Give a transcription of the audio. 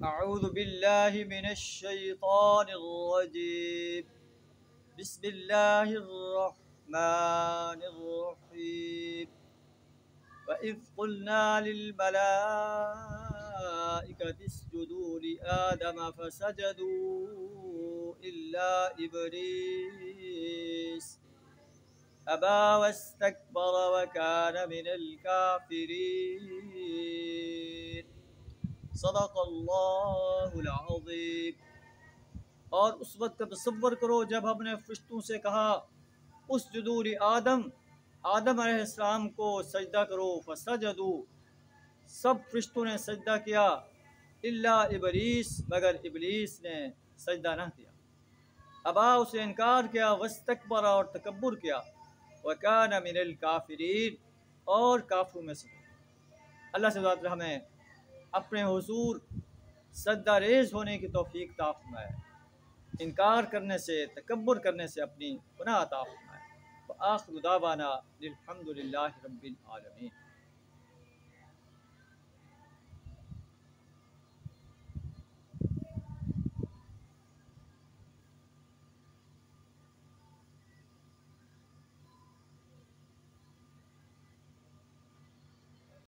اعوذ باللہ من الشیطان الرجیم بسم اللہ الرحمن الرحیم وَإِذْ قُلْنَا لِلْمَلَائِكَةِ اسْجُدُوا لِآدَمَ فَسَجَدُوا إِلَّا إِبْلِيسَ أَبَى وَاسْتَكْبَرَ وَكَانَ مِنَ الْكَافِرِينَ صدق اللہ العظیم۔ اور اس وقت کا تصور کرو جب ہم نے فرشتوں سے کہا اسجدوا لآدم، آدم علیہ السلام کو سجدہ کرو، فسجدوا، سب فرشتوں نے سجدہ کیا، الا ابلیس، مگر ابلیس نے سجدہ نہ کیا، ابا، اس نے انکار کیا، واستکبر، اور تکبر کیا، وکان من الکافرین، اور کافروں میں سے۔ اللہ سے دعا ہمیں اپنے حضور سجدہ ریز ہونے کی توفیق عطا فرمائے، انکار کرنے سے، تکبر کرنے سے اپنی پناہ عطا فرمائے۔ وآخر دعوانا الحمد للہ رب العالمین۔